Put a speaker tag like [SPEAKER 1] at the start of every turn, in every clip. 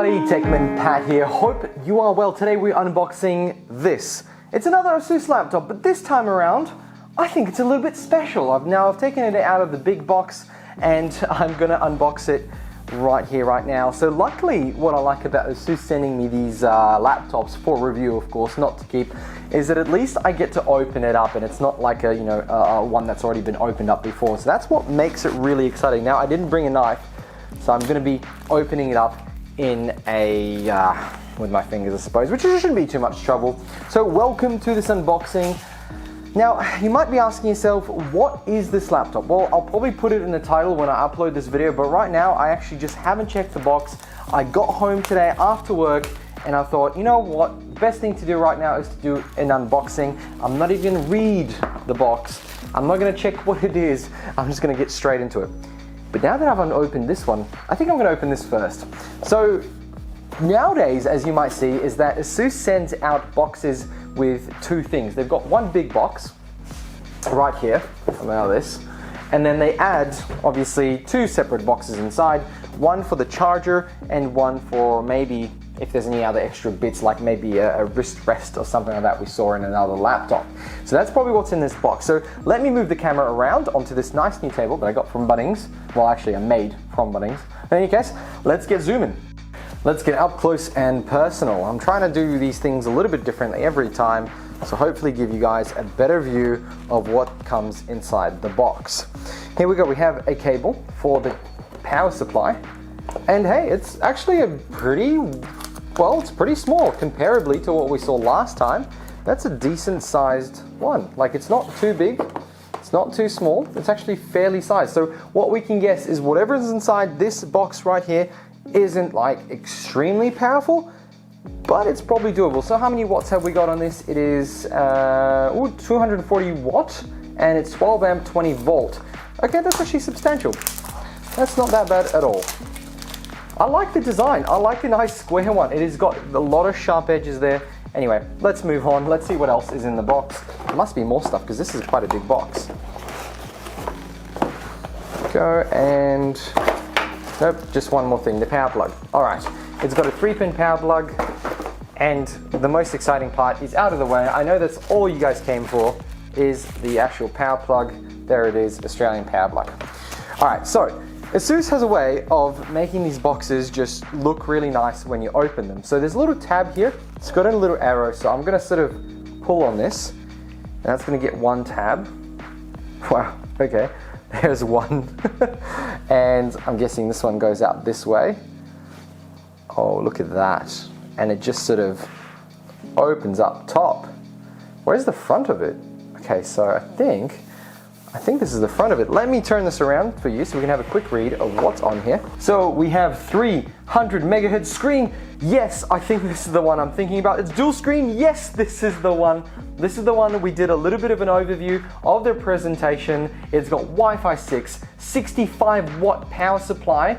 [SPEAKER 1] everybody, Techman Pat here. Hope you are well. Today we're unboxing this. It's another ASUS laptop, but this time around, I think it's a little bit special. I've taken it out of the big box and I'm gonna unbox it right here, right now. So luckily, what I like about ASUS sending me these laptops for review, of course, not to keep, is that at least I get to open it up and it's not like a one that's already been opened up before. So that's what makes it really exciting. Now, I didn't bring a knife, so I'm gonna be opening it up in with my fingers, I suppose, which shouldn't be too much trouble. So welcome to this unboxing. Now, you might be asking yourself, what is this laptop? Well, I'll probably put it in the title when I upload this video, but right now I actually just haven't checked the box. I got home today after work and I thought, you know what, the best thing to do right now is to do an unboxing. I'm not even gonna read the box. I'm not gonna check what it is. I'm just gonna get straight into it. But now that I've unopened this one, I think I'm gonna open this first. So nowadays, as you might see, is that ASUS sends out boxes with two things. They've got one big box right here, allow this, and then they add obviously two separate boxes inside, one for the charger and one for maybe if there's any other extra bits, like maybe a wrist rest or something like that we saw in another laptop. So that's probably what's in this box. So let me move the camera around onto this nice new table that I got from Bunnings. Well, actually I made from Bunnings. In any case, let's get zooming. Let's get up close and personal. I'm trying to do these things a little bit differently every time, so hopefully give you guys a better view of what comes inside the box. Here we go, we have a cable for the power supply. And hey, it's actually a pretty, well, it's pretty small comparably to what we saw last time. That's a decent sized one. Like, it's not too big, it's not too small, it's actually fairly sized. So what we can guess is whatever is inside this box right here isn't like extremely powerful, but it's probably doable. So how many watts have we got on this? It is 240 watt and it's 12 amp 20 volt. Okay, that's actually substantial. That's not that bad at all. I like the design. I like a nice square one. It has got a lot of sharp edges there. Anyway, let's move on. Let's see what else is in the box. There must be more stuff because this is quite a big box. Go and nope, just one more thing, the power plug. All right, it's got a 3-pin power plug, and the most exciting part is out of the way. I know that's all you guys came for, is the actual power plug. There it is, Australian power plug. All right, so ASUS has a way of making these boxes just look really nice when you open them. So there's a little tab here, it's got a little arrow, so I'm gonna sort of pull on this, and that's gonna get one tab. Wow, okay. There's one. And I'm guessing this one goes out this way. Oh, look at that. And it just sort of opens up top. Where's the front of it? Okay, so I think this is the front of it. Let me turn this around for you so we can have a quick read of what's on here. So we have 300 megahertz screen. Yes, I think this is the one I'm thinking about. It's dual screen. Yes, this is the one. This is the one that we did a little bit of an overview of their presentation. It's got Wi-Fi 6, 65 watt power supply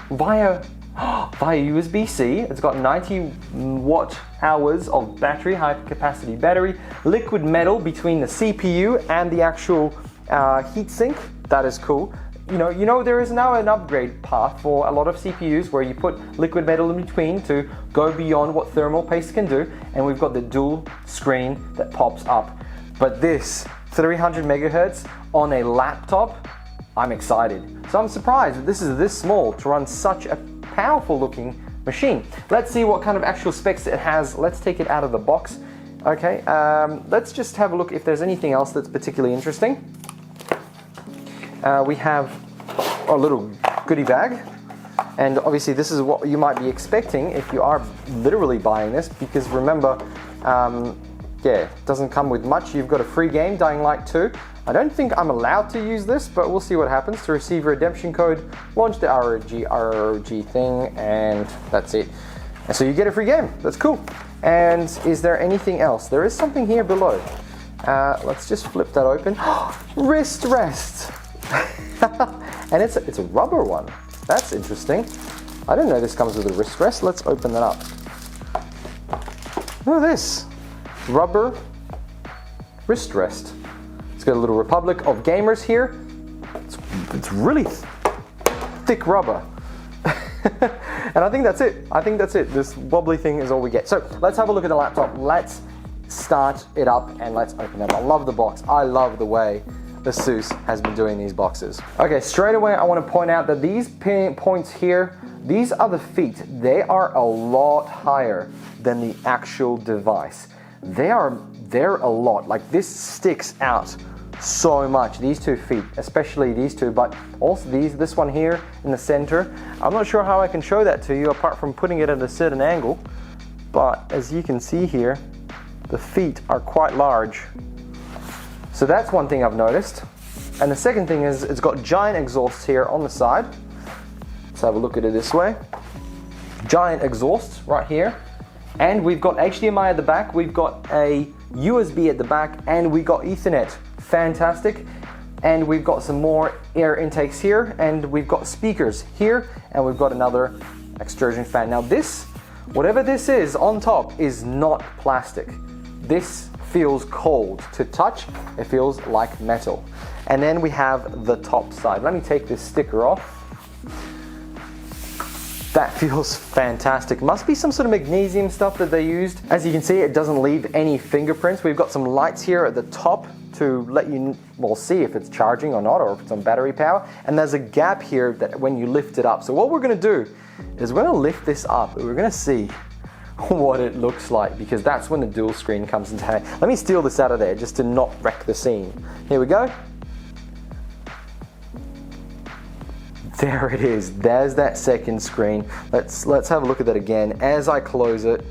[SPEAKER 1] via USB-C. It's got 90 watt hours of battery, high capacity battery, liquid metal between the CPU and the actual heatsink. That is cool. You know, there is now an upgrade path for a lot of CPUs where you put liquid metal in between to go beyond what thermal paste can do, and we've got the dual screen that pops up. But this 300 megahertz on a laptop, I'm excited. So I'm surprised that this is this small to run such a powerful looking machine. Let's see what kind of actual specs it has. Let's take it out of the box. Okay, let's just have a look if there's anything else that's particularly interesting. We have a little goodie bag, and obviously this is what you might be expecting if you are literally buying this, because remember, yeah, it doesn't come with much. You've got a free game, Dying Light 2. I don't think I'm allowed to use this, but we'll see what happens. To receive a redemption code, launch the ROG thing, and that's it. And so you get a free game. That's cool. And is there anything else? There is something here below. Let's just flip that open. Wrist rest. And it's a rubber one. That's interesting. I didn't know this comes with a wrist rest. Let's open that up. Look at this. Rubber wrist rest. It's got a little Republic of Gamers here. It's really thick rubber. And I think that's it. I think that's it. This wobbly thing is all we get. So let's have a look at the laptop. Let's start it up and let's open it. I love the box. I love the way ASUS has been doing these boxes. Okay, straight away I want to point out that these points here, these are the feet. They are a lot higher than the actual device. They're a lot. Like, this sticks out so much, these 2 feet, especially these 2, but also this one here in the center. I'm not sure how I can show that to you apart from putting it at a certain angle, but as you can see here, the feet are quite large. So that's one thing I've noticed. And the second thing is it's got giant exhausts here on the side. Let's have a look at it this way. Giant exhausts right here. And we've got HDMI at the back, we've got a USB at the back, and we got Ethernet. Fantastic. And we've got some more air intakes here, and we've got speakers here, and we've got another extrusion fan. Now this, whatever this is on top, is not plastic. This feels cold to touch. It feels like metal. And then we have the top side. Let me take this sticker off. That feels fantastic. Must be some sort of magnesium stuff that they used. As you can see, it doesn't leave any fingerprints. We've got some lights here at the top to let you, well, see if it's charging or not, or if it's on battery power. And there's a gap here that when you lift it up. So what we're gonna do is we're gonna lift this up and we're gonna see what it looks like, because that's when the dual screen comes into handy. Let me steal this out of there just to not wreck the scene. Here we go. There it is. There's that second screen. Let's have a look at that again. As I close it,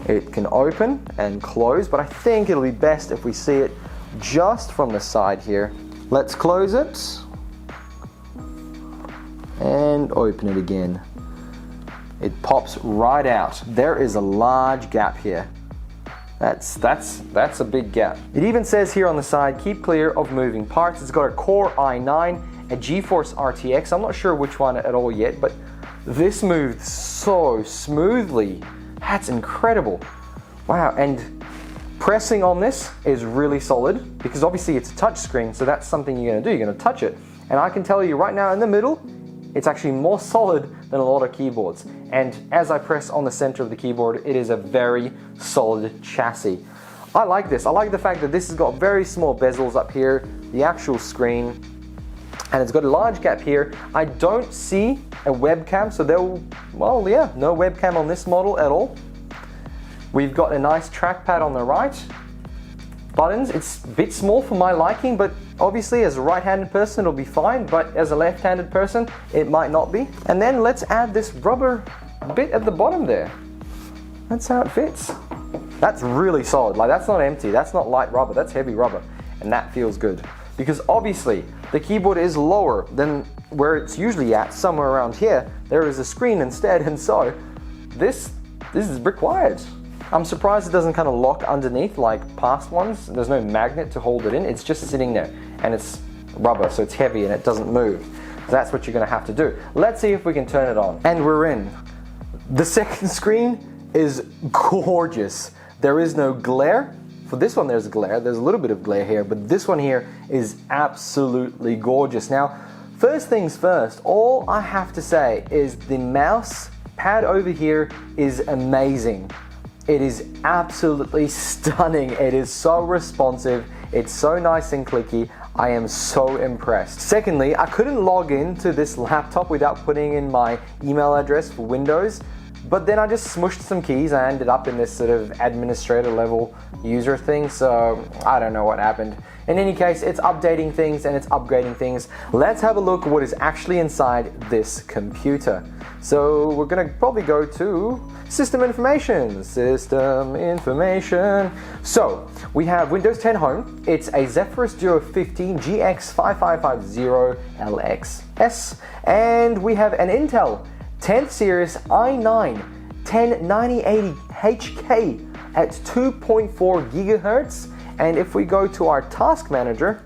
[SPEAKER 1] it can open and close, but I think it'll be best if we see it just from the side here. Let's close it and open it again. It pops right out. There is a large gap here. That's a big gap. It even says here on the side, keep clear of moving parts. It's got a Core i9, a GeForce RTX. I'm not sure which one at all yet, but this moved so smoothly. That's incredible. Wow, and pressing on this is really solid, because obviously it's a touch screen, so that's something you're gonna do. You're gonna touch it. And I can tell you right now in the middle, it's actually more solid than a lot of keyboards. And as I press on the center of the keyboard, it is a very solid chassis. I like this. I like the fact that this has got very small bezels up here, the actual screen, and it's got a large gap here. I don't see a webcam, so well, yeah, no webcam on this model at all. We've got a nice trackpad on the right. Buttons, it's a bit small for my liking, but obviously as a right-handed person it'll be fine, but as a left-handed person it might not be. And then let's add this rubber bit at the bottom there. That's how it fits. That's really solid. Like, that's not empty, that's not light rubber, that's heavy rubber, and that feels good. Because obviously the keyboard is lower than where it's usually at, somewhere around here. There is a screen instead, and so this is required. I'm surprised it doesn't kind of lock underneath like past ones. There's no magnet to hold it in. It's just sitting there, and it's rubber, so it's heavy and it doesn't move. So that's what you're gonna have to do. Let's see if we can turn it on. And we're in. The second screen is gorgeous. There is no glare. For this one there's glare. There's a little bit of glare here, but this one here is absolutely gorgeous. Now, first things first, all I have to say is the mouse pad over here is amazing. It is absolutely stunning. It is so responsive. It's so nice and clicky. I am so impressed. Secondly, I couldn't log into this laptop without putting in my email address for Windows, but then I just smushed some keys. I ended up in this sort of administrator level user thing, so I don't know what happened. In any case, it's updating things and it's upgrading things. Let's have a look at what is actually inside this computer. So we're gonna probably go to System Information. So we have Windows 10 Home. It's a Zephyrus Duo 15 GX5550LXS, and we have an Intel 10th Series i9 109080HK at 2.4 gigahertz. And if we go to our task manager,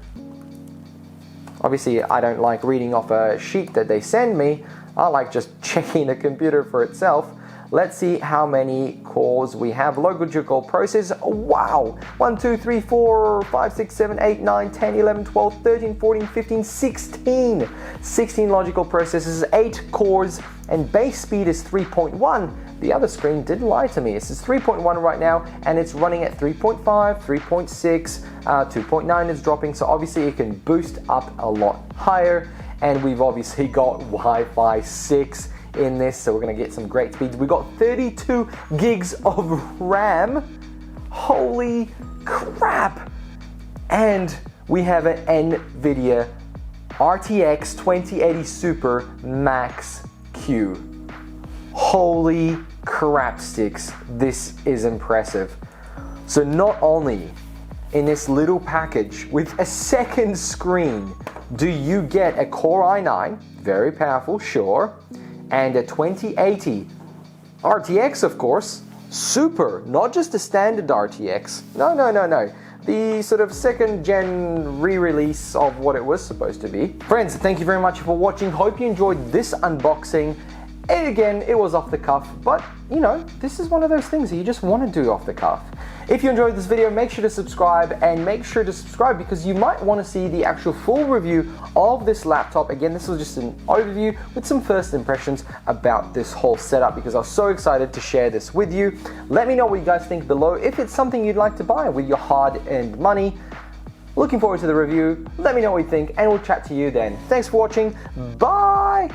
[SPEAKER 1] obviously I don't like reading off a sheet that they send me. I like just checking the computer for itself. Let's see how many cores we have. Local dual-core processor. Wow! 1, 2, 3, 4, 5, 6, 7, 8, 9, 10, 11, 12, 13, 14, 15, 16. 16 logical processors, 8 cores, and base speed is 3.1. The other screen did lie to me. It says 3.1 right now, and it's running at 3.5, 3.6, 2.9 is dropping, so obviously it can boost up a lot higher. And we've obviously got Wi-Fi 6 in this, so we're gonna get some great speeds. We got 32 gigs of RAM. Holy crap! And we have an NVIDIA RTX 2080 Super Max Q. Holy crap sticks, this is impressive. So not only in this little package with a second screen do you get a Core i9, very powerful, sure, and a 2080 RTX, of course, Super, not just a standard RTX. No. The sort of second gen re-release of what it was supposed to be. Friends, thank you very much for watching. Hope you enjoyed this unboxing. And again, it was off the cuff, but you know, this is one of those things that you just want to do off the cuff. If you enjoyed this video, make sure to subscribe, and make sure to subscribe because you might want to see the actual full review of this laptop. Again, this was just an overview with some first impressions about this whole setup because I was so excited to share this with you. Let me know what you guys think below. If it's something you'd like to buy with your hard-earned money, looking forward to the review. Let me know what you think, and we'll chat to you then. Thanks for watching. Bye!